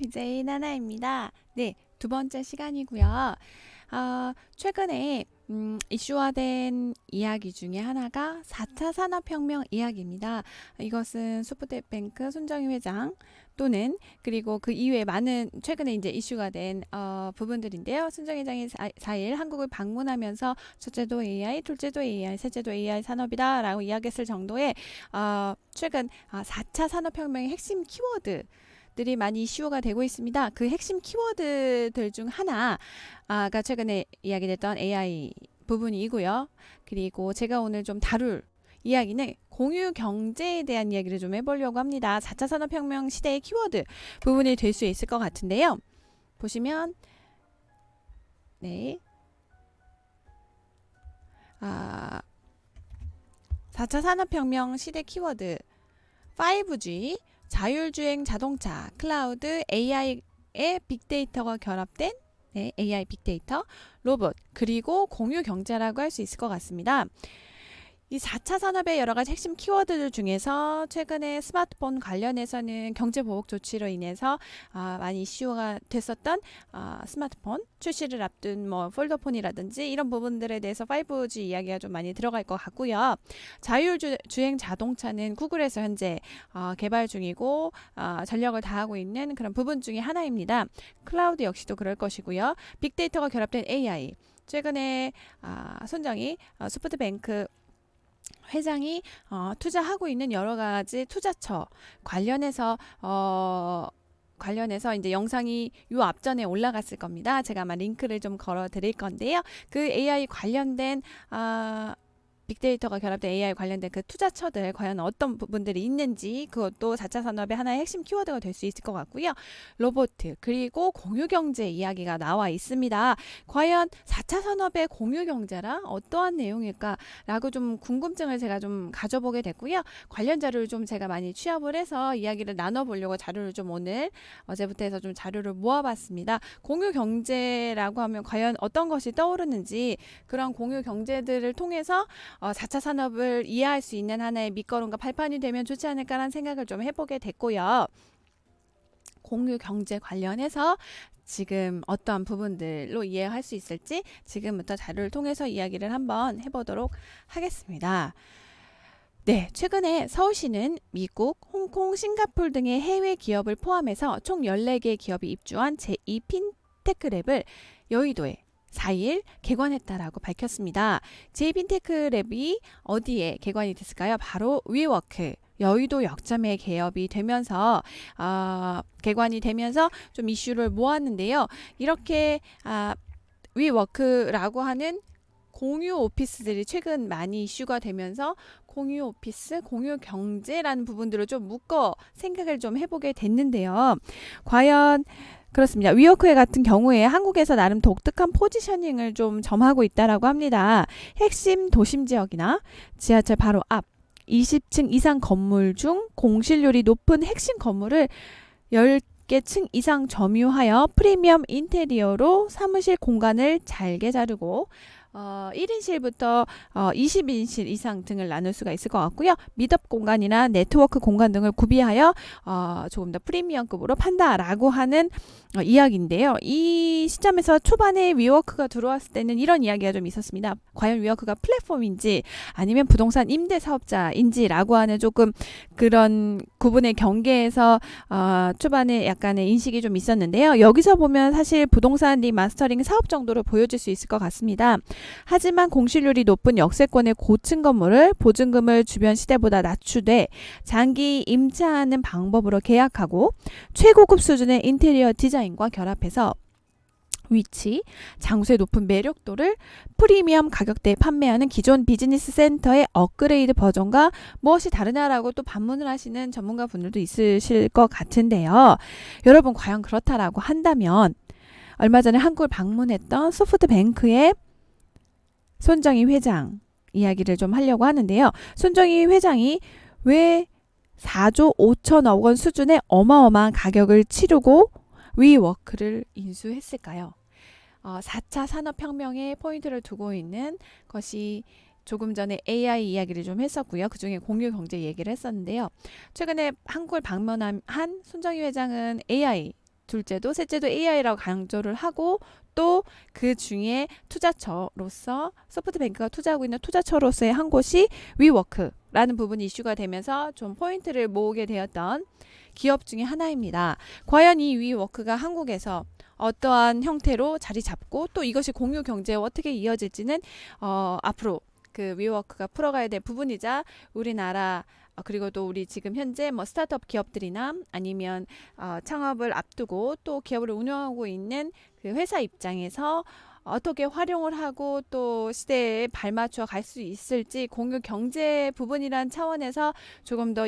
BJ 나나입니다. 네, 두 번째 시간이고요. 최근에 이슈화된 이야기 중에 하나가 4차 산업혁명 이야기입니다. 이것은 소프트뱅크 손정희 회장 또는 그리고 그 이외에 많은 최근에 이제 이슈가 된 부분들인데요. 손정희 회장이 4일 한국을 방문하면서 첫째도 AI, 둘째도 AI, 셋째도 AI 산업이다라고 이야기했을 정도의 최근 4차 산업혁명의 핵심 키워드 들이 많이 이슈가 되고 있습니다. 그 핵심 키워드들 중 하나가 최근에 이야기됐던 AI 부분이고요. 그리고 제가 오늘 좀 다룰 이야기는 공유 경제에 대한 이야기를 좀 해보려고 합니다. 4차 산업혁명 시대의 키워드 부분이 될 수 있을 것 같은데요. 보시면 네, 4차 산업혁명 시대 키워드 5G, 자율주행 자동차, 클라우드, AI의 빅데이터가 결합된 AI 빅데이터, 로봇, 그리고 공유 경제라고 할 수 있을 것 같습니다. 이 4차 산업의 여러 가지 핵심 키워드들 중에서 최근에 스마트폰 관련해서는 경제 보복 조치로 인해서 많이 이슈가 됐었던 스마트폰 출시를 앞둔 뭐 폴더폰이라든지 이런 부분들에 대해서 5G 이야기가 좀 많이 들어갈 것 같고요. 자율주행 자동차는 구글에서 현재 개발 중이고 전력을 다하고 있는 그런 부분 중에 하나입니다. 클라우드 역시도 그럴 것이고요. 빅데이터가 결합된 AI. 최근에 손정희 소프트뱅크 회장이 투자하고 있는 여러 가지 투자처 관련해서 이제 영상이 요 앞전에 올라갔을 겁니다. 제가 아마 링크를 좀 걸어 드릴 건데요. 그 AI 관련된 빅데이터가 결합된 AI 관련된 그 투자처들 과연 어떤 부분들이 있는지 그것도 4차 산업의 하나의 핵심 키워드가 될 수 있을 것 같고요. 로봇 그리고 공유경제 이야기가 나와 있습니다. 과연 4차 산업의 공유경제라 어떠한 내용일까라고 좀 궁금증을 제가 좀 가져보게 됐고요. 관련 자료를 좀 제가 많이 취합을 해서 이야기를 나눠보려고 자료를 좀 오늘 어제부터 해서 좀 자료를 모아봤습니다. 공유경제라고 하면 과연 어떤 것이 떠오르는지 그런 공유경제들을 통해서 4차 산업을 이해할 수 있는 하나의 밑거름과 발판이 되면 좋지 않을까라는 생각을 좀 해보게 됐고요. 공유 경제 관련해서 지금 어떠한 부분들로 이해할 수 있을지 지금부터 자료를 통해서 이야기를 한번 해보도록 하겠습니다. 네, 최근에 서울시는 미국, 홍콩, 싱가포르 등의 해외 기업을 포함해서 총 14개 기업이 입주한 제2 핀테크랩을 여의도에 4일 개관했다라고 밝혔습니다. 제2핀테크랩이 어디에 개관이 됐을까요? 바로 위워크. 여의도 역점에 개업이 되면서 개관이 되면서 좀 이슈를 모았는데요. 이렇게 위워크라고 하는 공유 오피스들이 최근 많이 이슈가 되면서 공유 오피스, 공유 경제라는 부분들을 좀 묶어 생각을 좀 해보게 됐는데요. 과연 그렇습니다. 위워크회 같은 경우에 한국에서 나름 독특한 포지셔닝을 좀 점하고 있다라고 합니다. 핵심 도심 지역이나 지하철 바로 앞 20층 이상 건물 중 공실률이 높은 핵심 건물을 10개 층 이상 점유하여 프리미엄 인테리어로 사무실 공간을 잘게 자르고 1인실부터 20인실 이상 등을 나눌 수가 있을 것 같고요. 미덥 공간이나 네트워크 공간 등을 구비하여 조금 더 프리미엄급으로 판다라고 하는 이야기인데요. 이 시점에서 초반에 위워크가 들어왔을 때는 이런 이야기가 좀 있었습니다. 과연 위워크가 플랫폼인지 아니면 부동산 임대 사업자인지라고 하는 조금 그런 구분의 경계에서 초반에 약간의 인식이 좀 있었는데요. 여기서 보면 사실 부동산 리마스터링 사업 정도로 보여질 수 있을 것 같습니다. 하지만 공실률이 높은 역세권의 고층 건물을 보증금을 주변 시대보다 낮추되 장기 임차하는 방법으로 계약하고 최고급 수준의 인테리어 디자인과 결합해서 위치, 장소의 높은 매력도를 프리미엄 가격대에 판매하는 기존 비즈니스 센터의 업그레이드 버전과 무엇이 다르냐라고 또 반문을 하시는 전문가 분들도 있으실 것 같은데요. 여러분 과연 그렇다라고 한다면 얼마 전에 한국을 방문했던 소프트뱅크의 손정희 회장 이야기를 좀 하려고 하는데요. 손정희 회장이 왜 4조 5천억 원 수준의 어마어마한 가격을 치르고 위워크를 인수했을까요? 4차 산업혁명에 포인트를 두고 있는 것이 조금 전에 AI 이야기를 좀 했었고요. 그중에 공유 경제 얘기를 했었는데요. 최근에 한국을 방문한 손정희 회장은 AI 둘째도 셋째도 AI라고 강조를 하고 또 그 중에 투자처로서 소프트뱅크가 투자하고 있는 투자처로서의 한 곳이 위워크라는 부분이 이슈가 되면서 좀 포인트를 모으게 되었던 기업 중에 하나입니다. 과연 이 위워크가 한국에서 어떠한 형태로 자리 잡고 또 이것이 공유 경제에 어떻게 이어질지는 앞으로 그 위워크가 풀어가야 될 부분이자 우리나라 그리고 또 우리 지금 현재 뭐 스타트업 기업들이나 아니면 창업을 앞두고 또 기업을 운영하고 있는 그 회사 입장에서 어떻게 활용을 하고 또 시대에 발맞춰 갈 수 있을지 공유 경제 부분이란 차원에서 조금 더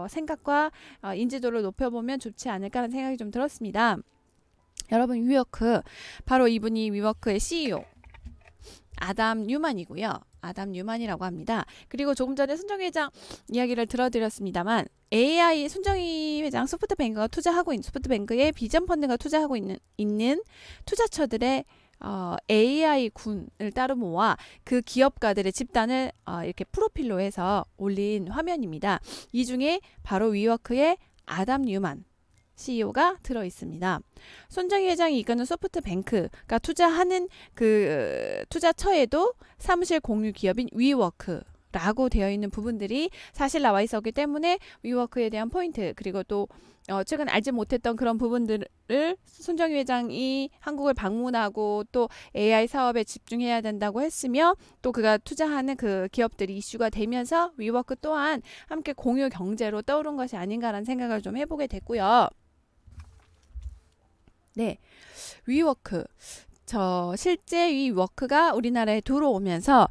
생각과 인지도를 높여보면 좋지 않을까라는 생각이 좀 들었습니다. 여러분 위워크 바로 이분이 위워크의 CEO 아담 뉴만이고요. 아담 뉴만이라고 합니다. 그리고 조금 전에 손정희 회장 이야기를 들어드렸습니다.만 AI 손정희 회장 소프트뱅크가 투자하고 있는 소프트뱅크의 비전 펀드가 투자하고 있는 투자처들의 AI 군을 따로 모아 그 기업가들의 집단을 이렇게 프로필로 해서 올린 화면입니다. 이 중에 바로 위워크의 아담 뉴만 CEO가 들어 있습니다. 손정희 회장이 이끄는 소프트뱅크가 투자하는 그 투자처에도 사무실 공유 기업인 위워크라고 되어 있는 부분들이 사실 나와 있었기 때문에 위워크에 대한 포인트 그리고 또 최근 알지 못했던 그런 부분들을 손정희 회장이 한국을 방문하고 또 AI 사업에 집중해야 된다고 했으며 또 그가 투자하는 그 기업들이 이슈가 되면서 위워크 또한 함께 공유 경제로 떠오른 것이 아닌가라는 생각을 좀 해보게 됐고요. 네, 위워크. 실제 위워크가 우리나라에 들어오면서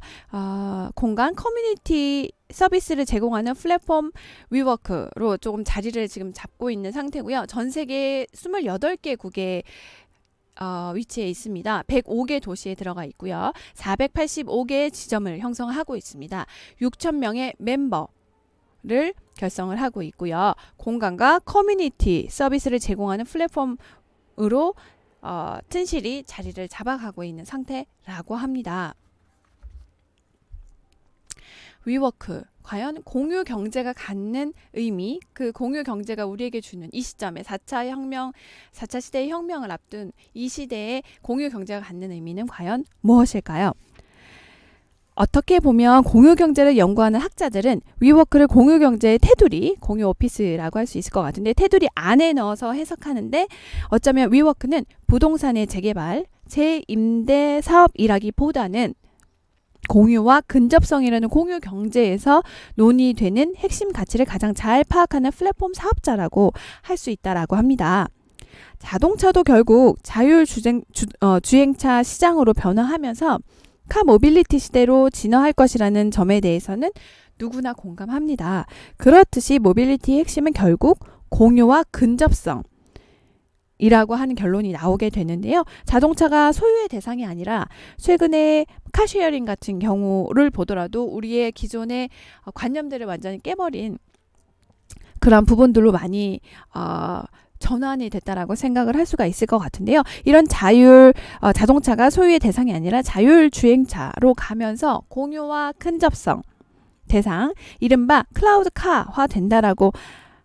공간 커뮤니티 서비스를 제공하는 플랫폼 위워크로 조금 자리를 지금 잡고 있는 상태고요. 전 세계 28개국에 위치해 있습니다. 105개 도시에 들어가 있고요. 485개의 지점을 형성하고 있습니다. 6,000명의 멤버를 결성을 하고 있고요. 공간과 커뮤니티 서비스를 제공하는 플랫폼으로 튼실히 자리를 잡아가고 있는 상태라고 합니다. 위워크 과연 공유 경제가 갖는 의미, 그 공유 경제가 우리에게 주는 이 시점에 4차 혁명, 4차 시대의 혁명을 앞둔 이 시대에 공유 경제가 갖는 의미는 과연 무엇일까요? 어떻게 보면 공유 경제를 연구하는 학자들은 위워크를 공유 경제의 테두리, 공유 오피스라고 할 수 있을 것 같은데 테두리 안에 넣어서 해석하는데 어쩌면 위워크는 부동산의 재개발, 재임대 사업이라기보다는 공유와 근접성이라는 공유 경제에서 논의되는 핵심 가치를 가장 잘 파악하는 플랫폼 사업자라고 할 수 있다라고 합니다. 자동차도 결국 주행차 시장으로 변화하면서 카모빌리티 시대로 진화할 것이라는 점에 대해서는 누구나 공감합니다. 그렇듯이 모빌리티의 핵심은 결국 공유와 근접성 이라고 하는 결론이 나오게 되는데요. 자동차가 소유의 대상이 아니라 최근에 카쉐어링 같은 경우를 보더라도 우리의 기존의 관념들을 완전히 깨버린 그런 부분들로 많이 전환이 됐다라고 생각을 할 수가 있을 것 같은데요. 이런 자동차가 소유의 대상이 아니라 자율주행차로 가면서 공유와 근접성 대상, 이른바 클라우드카화 된다라고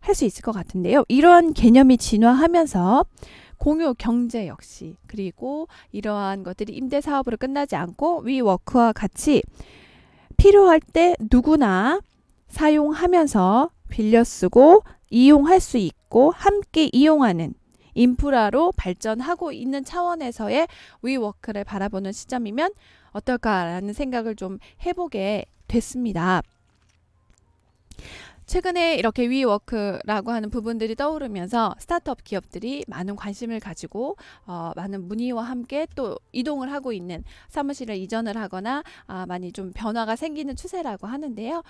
할 수 있을 것 같은데요. 이러한 개념이 진화하면서 공유 경제 역시 그리고 이러한 것들이 임대 사업으로 끝나지 않고 위워크와 같이 필요할 때 누구나 사용하면서 빌려 쓰고 이용할 수 있고 함께 이용하는 인프라로 발전하고 있는 차원에서의 위워크를 바라보는 시점이면 어떨까라는 생각을 좀 해보게 됐습니다. 최근에 이렇게 위워크라고 하는 부분들이 떠오르면서 스타트업 기업들이 많은 관심을 가지고 많은 문의와 함께 또 이동을 하고 있는 사무실을 이전을 하거나 많이 좀 변화가 생기는 추세라고 하는데요.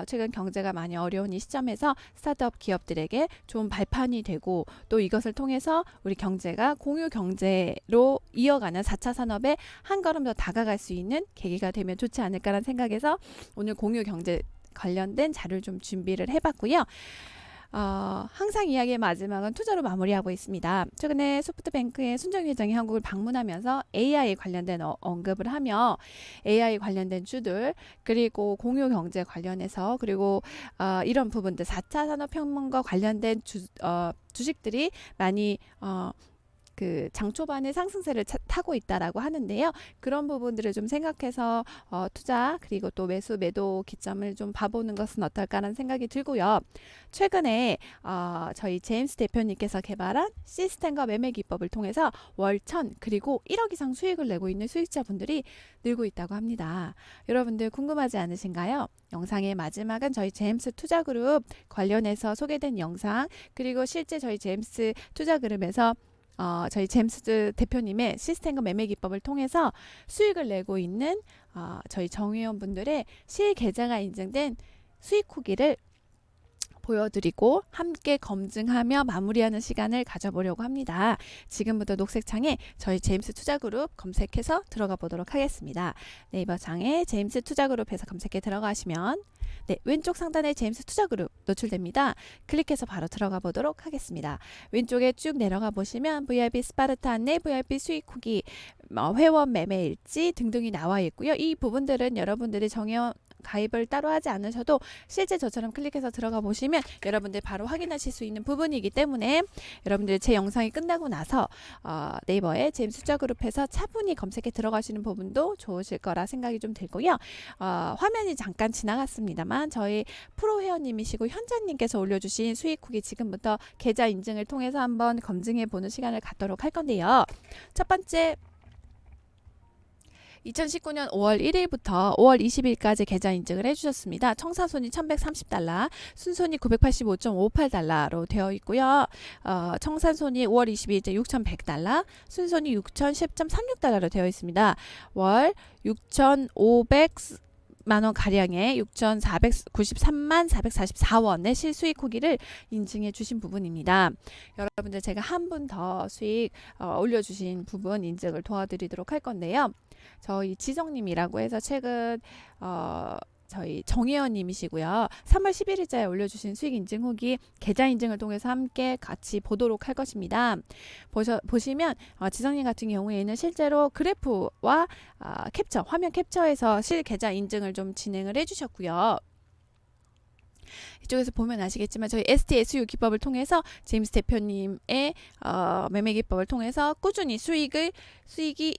최근 경제가 많이 어려운 이 시점에서 스타트업 기업들에게 좋은 발판이 되고 또 이것을 통해서 우리 경제가 공유 경제로 이어가는 4차 산업에 한 걸음 더 다가갈 수 있는 계기가 되면 좋지 않을까라는 생각에서 오늘 공유 경제 관련된 자료를 좀 준비를 해봤고요. 항상 이야기의 마지막은 투자로 마무리하고 있습니다. 최근에 소프트뱅크의 순정 회장이 한국을 방문하면서 AI 관련된 언급을 하며 AI 관련된 주들 그리고 공유 경제 관련해서 그리고 이런 부분들 4차 산업혁명과 관련된 주식들이 많이 그 장초반에 상승세를 타고 있다라고 하는데요. 그런 부분들을 좀 생각해서 투자 그리고 또 매수 매도 기점을 좀 봐보는 것은 어떨까라는 생각이 들고요. 최근에 저희 제임스 대표님께서 개발한 시스템과 매매 기법을 통해서 월 1,000 그리고 1억 이상 수익을 내고 있는 수익자분들이 늘고 있다고 합니다. 여러분들 궁금하지 않으신가요? 영상의 마지막은 저희 제임스 투자그룹 관련해서 소개된 영상 그리고 실제 저희 제임스 투자그룹에서 저희 제임스 대표님의 시스템과 매매 기법을 통해서 수익을 내고 있는 저희 정회원분들의 실계좌가 인증된 수익 후기를 보여드리고 함께 검증하며 마무리하는 시간을 가져보려고 합니다. 지금부터 녹색창에 저희 제임스 투자그룹 검색해서 들어가 보도록 하겠습니다. 네이버 창에 제임스 투자그룹에서 검색해 들어가시면 왼쪽 상단에 제임스 투자그룹 노출됩니다. 클릭해서 바로 들어가 보도록 하겠습니다. 왼쪽에 쭉 내려가 보시면 VIP 스파르타 안내, VIP 수익 후기, 회원 매매 일지 등등이 나와 있고요. 이 부분들은 여러분들이 정회원 가입을 따로 하지 않으셔도 실제 저처럼 클릭해서 들어가 보시면 여러분들 바로 확인하실 수 있는 부분이기 때문에 여러분들 제 영상이 끝나고 나서 네이버에 제임스 투자그룹에서 차분히 검색해 들어가시는 부분도 좋으실 거라 생각이 좀 들고요. 화면이 잠깐 지나갔습니다만 저희 프로 회원님이시고 현자님께서 올려주신 수익 후기 지금부터 계좌 인증을 통해서 한번 검증해 보는 시간을 갖도록 할 건데요. 첫 번째 2019년 5월 1일부터 5월 20일까지 계좌 인증을 해주셨습니다. 청산손이 1130달러, 순손이 985.58달러로 되어 있고요. 청산손이 5월 22일째 6100달러, 순손이 6010.36달러로 되어 있습니다. 월 6500만원 가량의 6,493만 444원의 실수익 후기를 인증해 주신 부분입니다. 여러분들 제가 한 분 더 수익 올려주신 부분 인증을 도와드리도록 할 건데요. 저희 지정님이라고 해서 최근 저희 정혜원님이시고요. 3월 11일자에 올려주신 수익 인증 후기 계좌 인증을 통해서 함께 같이 보도록 할 것입니다. 보시면 지정님 같은 경우에는 실제로 그래프와 캡처, 화면 캡처해서 실 계좌 인증을 좀 진행을 해주셨고요. 이쪽에서 보면 아시겠지만 저희 STSU 기법을 통해서 제임스 대표님의 매매 기법을 통해서 꾸준히 수익이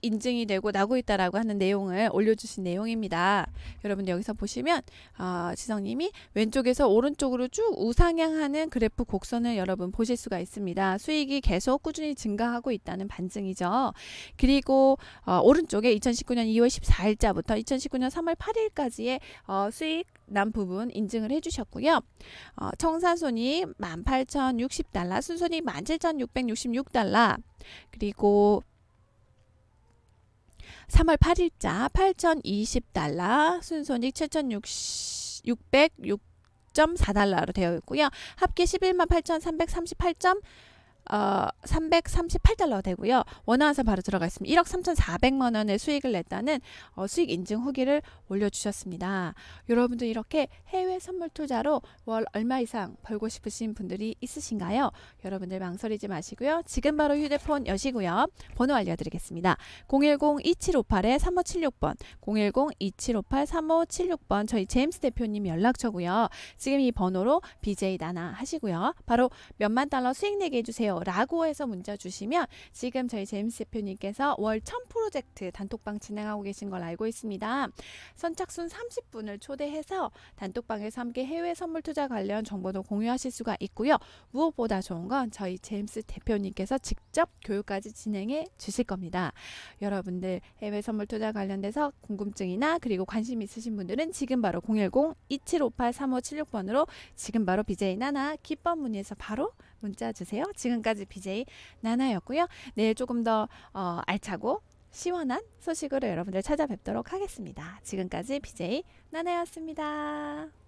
인증이 되고 나고 있다라고 하는 내용을 올려주신 내용입니다. 여러분 여기서 보시면 지성님이 왼쪽에서 오른쪽으로 쭉 우상향하는 그래프 곡선을 여러분 보실 수가 있습니다. 수익이 계속 꾸준히 증가하고 있다는 반증이죠. 그리고 오른쪽에 2019년 2월 14일자부터 2019년 3월 8일까지의 수익 난 부분 인증을 해주셨고요. 청산손이 18,060달러, 순손이 17,666달러, 그리고 3월 8일자 8,020달러, 순손익 7,606.4달러로 되어 있고요. 합계 11만 8,338달러 되고요. 원화환산 바로 들어가 있습니다. 1억 3,400만 원의 수익을 냈다는 수익 인증 후기를 올려주셨습니다. 여러분들 이렇게 해외 선물 투자로 월 얼마 이상 벌고 싶으신 분들이 있으신가요? 여러분들 망설이지 마시고요. 지금 바로 휴대폰 여시고요. 번호 알려드리겠습니다. 010-2758-3576번 010-2758-3576번 저희 제임스 대표님 연락처고요. 지금 이 번호로 BJ 나나 하시고요. 바로 몇만 달러 수익 내게 해주세요 라고 해서 문자 주시면 지금 저희 제임스 대표님께서 월 1000 프로젝트 단톡방 진행하고 계신 걸 알고 있습니다. 선착순 30분을 초대해서 단톡방에서 함께 해외 선물 투자 관련 정보도 공유하실 수가 있고요. 무엇보다 좋은 건 저희 제임스 대표님께서 직접 교육까지 진행해 주실 겁니다. 여러분들 해외 선물 투자 관련돼서 궁금증이나 그리고 관심 있으신 분들은 지금 바로 010-2758-3576번으로 지금 바로 BJ 나나 기법 문의에서 바로 문자 주세요. 지금까지 BJ 나나였고요. 내일 조금 더 알차고 시원한 소식으로 여러분들 찾아뵙도록 하겠습니다. 지금까지 BJ 나나였습니다.